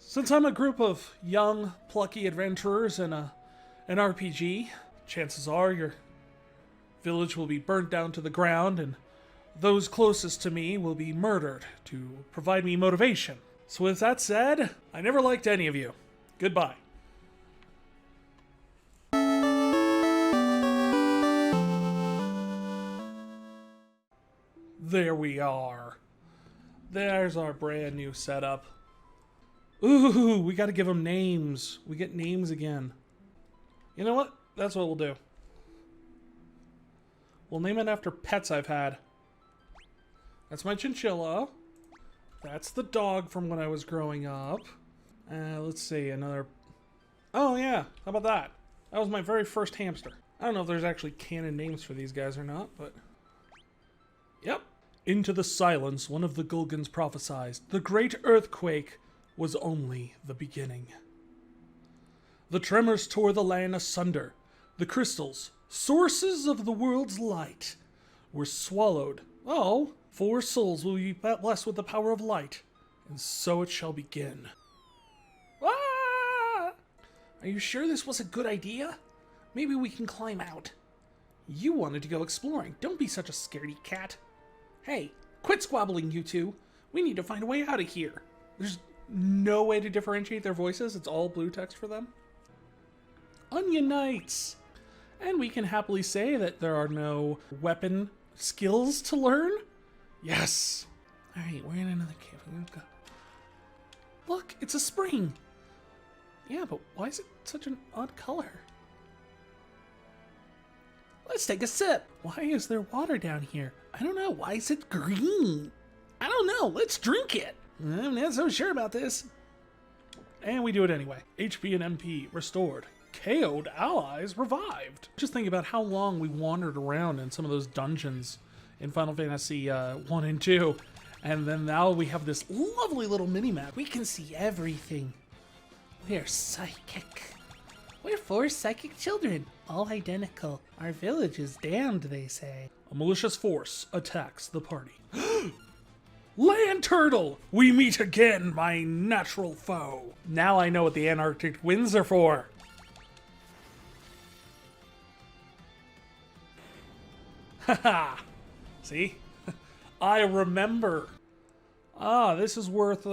Since I'm a group of young, plucky adventurers in an RPG, chances are your village will be burnt down to the ground and those closest to me will be murdered to provide me motivation. So with that said, I never liked any of you. Goodbye. There we are. There's our brand new setup. Ooh, we gotta give them names. We get names again. You know what? That's what we'll do. We'll name it after pets I've had. That's my chinchilla. That's the dog from when I was growing up. Let's see, another... Oh yeah, how about that? That was my very first hamster. I don't know if there's actually canon names for these guys or not, but... Yep. Into the silence, one of the Gulgans prophesied, the great earthquake was only the beginning. The tremors tore the land asunder. The crystals, sources of the world's light, were swallowed. Oh, 4 souls will be blessed with the power of light, and so it shall begin. Ah! Are you sure this was a good idea? Maybe we can climb out. You wanted to go exploring. Don't be such a scaredy cat. Hey, quit squabbling, you two. We need to find a way out of here. There's no way to differentiate their voices. It's all blue text for them. Onion Knights! And we can happily say that there are no weapon skills to learn. Yes! Alright, we're in another cave. Look, it's a spring! Yeah, but why is it such an odd color? Let's take a sip! Why is there water down here? I don't know. Why is it green? I don't know. Let's drink it! I'm not so sure about this. And we do it anyway. HP and MP restored. KO'd allies revived. Just think about how long we wandered around in some of those dungeons in Final Fantasy 1 and 2. And then now we have this lovely little mini-map. We can see everything. We're psychic. We're 4 psychic children, all identical. Our village is damned, they say. A malicious force attacks the party. Land turtle! We meet again, my natural foe. Now I know what the Antarctic winds are for. Haha! See? I remember. Ah, this is worth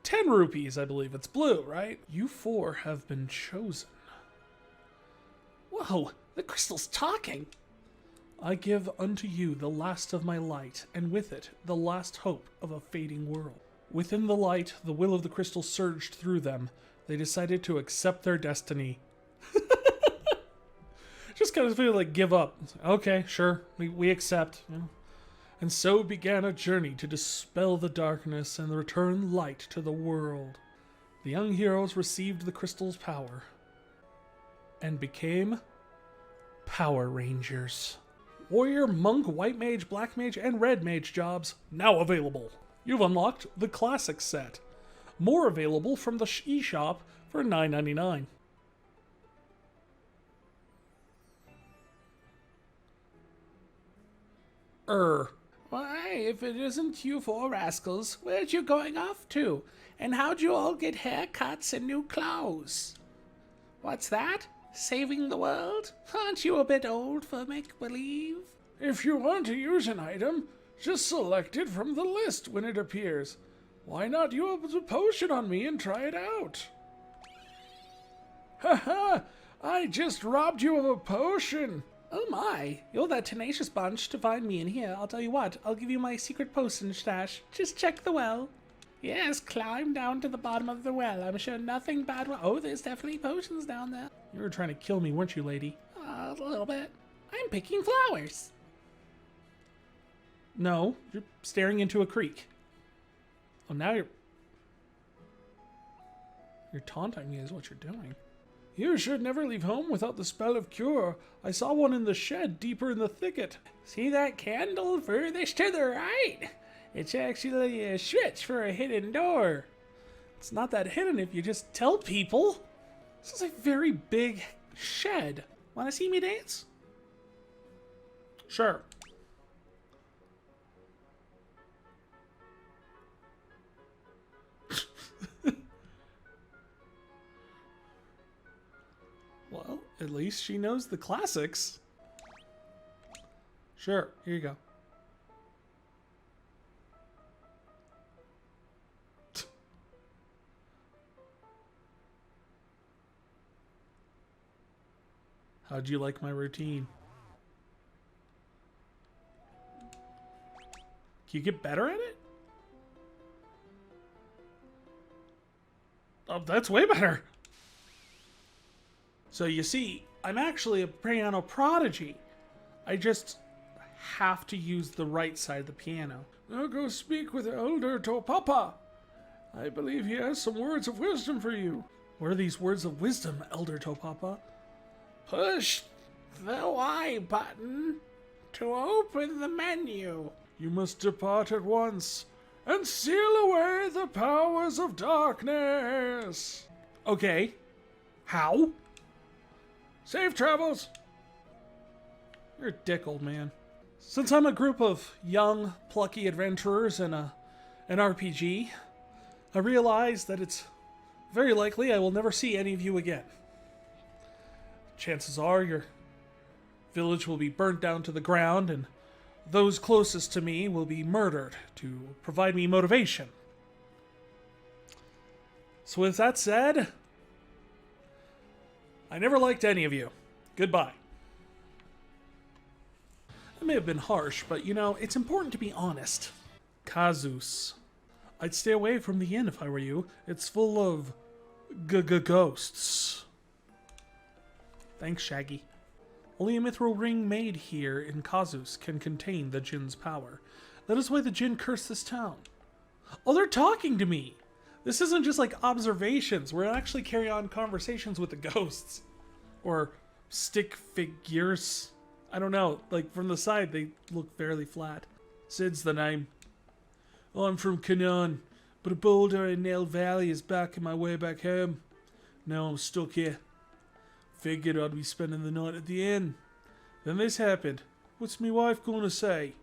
10 rupees, I believe. It's blue, right? You 4 have been chosen. Whoa, the crystal's talking. I give unto you the last of my light, and with it, the last hope of a fading world. Within the light, the will of the crystal surged through them. They decided to accept their destiny. Just kind of feel like give up. Okay, sure, we accept. You know. And so began a journey to dispel the darkness and return light to the world. The young heroes received the crystal's power and became Power Rangers. Warrior, Monk, White Mage, Black Mage, and Red Mage jobs now available. You've unlocked the Classic set. More available from the eShop for $9.99. Why, if it isn't you 4 rascals, where'd you going off to? And how'd you all get haircuts and new clothes? What's that? Saving the world? Aren't you a bit old for make-believe? If you want to use an item, just select it from the list when it appears. Why not use a potion on me and try it out? Haha! I just robbed you of a potion! Oh my, you're that tenacious bunch to find me in here. I'll tell you what, I'll give you my secret potion stash. Just check the well. Yes, climb down to the bottom of the well. I'm sure nothing bad will... Oh, there's definitely potions down there. You were trying to kill me, weren't you, lady? A little bit. I'm picking flowers. No, you're staring into a creek. Oh, now you're taunting me is what you're doing. You should never leave home without the spell of cure. I saw one in the shed deeper in the thicket. See that candle furthest to the right? It's actually a switch for a hidden door. It's not that hidden if you just tell people. This is a very big shed. Want to see me dance? Sure. At least she knows the classics. Sure, here you go. How'd you like my routine? Can you get better at it? Oh, that's way better. So you see, I'm actually a piano prodigy. I just have to use the right side of the piano. Now go speak with Elder Topapa. I believe he has some words of wisdom for you. What are these words of wisdom, Elder Topapa? Push the Y button to open the menu. You must depart at once and seal away the powers of darkness. Okay. How? Safe travels. You're a dick, old man. Since I'm a group of young, plucky adventurers in an RPG, I realize that it's very likely I will never see any of you again. Chances are your village will be burnt down to the ground and those closest to me will be murdered to provide me motivation. So with that said, I never liked any of you. Goodbye. That may have been harsh, but you know, it's important to be honest. Kazus. I'd stay away from the inn if I were you. It's full of ghosts. Thanks, Shaggy. Only a mithril ring made here in Kazus can contain the djinn's power. That is why the djinn cursed this town. Oh, they're talking to me! This isn't just like observations. We're actually carrying on conversations with the ghosts. Or stick figures. I don't know. Like, from the side, they look fairly flat. Sid's the name. Oh, I'm from Canaan, but a boulder in Nail Valley is blocking my way back home. Now I'm stuck here. Figured I'd be spending the night at the inn. Then this happened. What's me wife gonna say?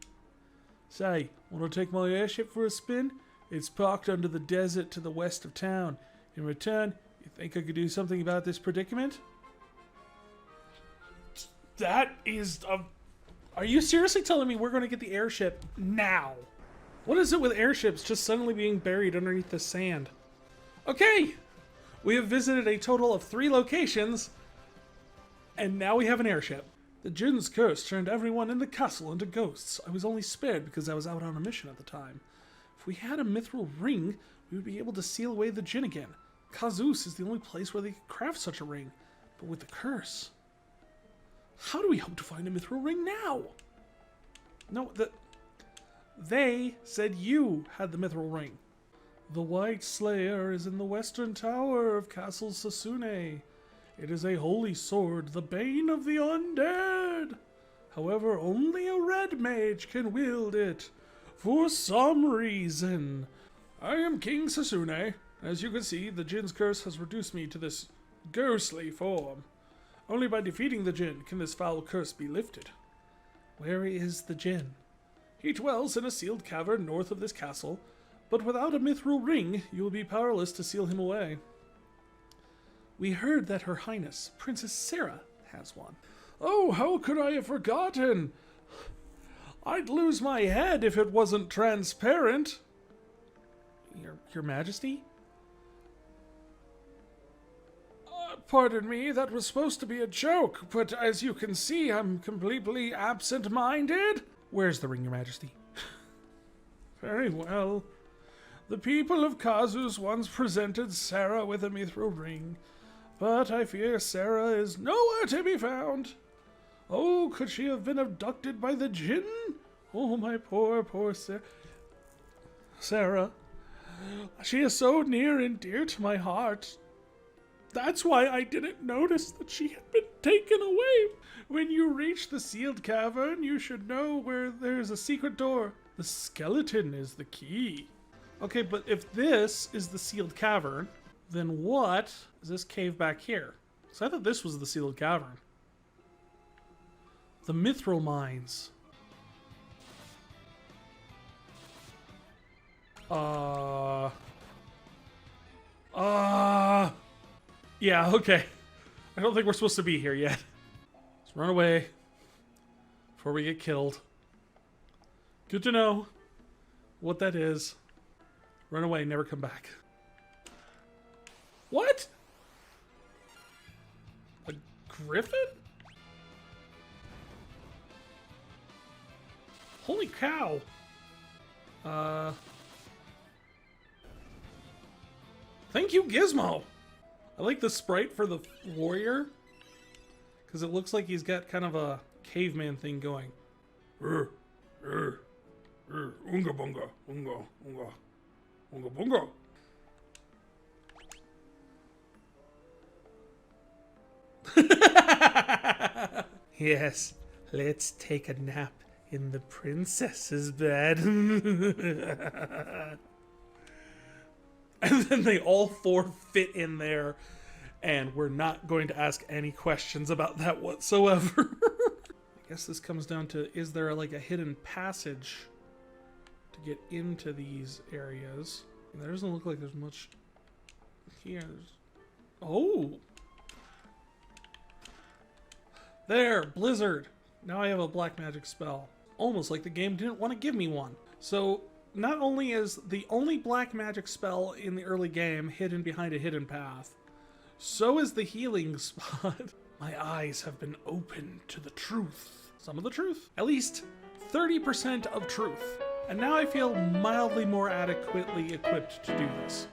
Say, wanna take my airship for a spin? It's parked under the desert to the west of town. In return, you think I could do something about this predicament? That is Are you seriously telling me we're gonna get the airship now? What is it with airships just suddenly being buried underneath the sand? Okay! We have visited a total of 3 locations, and now we have an airship. The djinn's curse turned everyone in the castle into ghosts. I was only spared because I was out on a mission at the time. If we had a mithril ring, we would be able to seal away the djinn again. Kazus is the only place where they could craft such a ring. But with the curse... How do we hope to find a mithril ring now? No, they said you had the mithril ring. The White Slayer is in the western tower of Castle Sasune. It is a holy sword, the bane of the undead. However, only a red mage can wield it, for some reason. I am King Sasune. As you can see, the djinn's curse has reduced me to this ghostly form. Only by defeating the djinn can this foul curse be lifted. Where is the djinn? He dwells in a sealed cavern north of this castle, but without a mithril ring, you will be powerless to seal him away. We heard that Her Highness, Princess Sarah, has one. Oh, how could I have forgotten? I'd lose my head if it wasn't transparent. Your Majesty? Pardon me, that was supposed to be a joke, but as you can see, I'm completely absent-minded. Where's the ring, Your Majesty? Very well. The people of Kazus once presented Sarah with a mithril ring, but I fear Sarah is nowhere to be found. Oh, could she have been abducted by the djinn? Oh, my poor, poor Sarah. She is so near and dear to my heart. That's why I didn't notice that she had been taken away. When you reach the sealed cavern, you should know where there's a secret door. The skeleton is the key. Okay, but if this is the sealed cavern, then what is this cave back here? So I thought this was the sealed cavern. The mithril mines. Yeah, okay. I don't think we're supposed to be here yet. Let's run away before we get killed. Good to know what that is. Run away, never come back. What? A griffin? Holy cow. Thank you, Gizmo. I like the sprite for the warrior because it looks like he's got kind of a caveman thing going. Unga bunga, unga, unga, unga bunga. Yes, let's take a nap in the princess's bed. And then they all four fit in there, and we're not going to ask any questions about that whatsoever. I guess this comes down to, is there like a hidden passage to get into these areas? There doesn't look like there's much here. Oh! There! Blizzard! Now I have a black magic spell. Almost like the game didn't want to give me one. So, not only is the only black magic spell in the early game hidden behind a hidden path, so is the healing spot. My eyes have been opened to the truth. Some of the truth. At least 30% of truth. And now I feel mildly more adequately equipped to do this.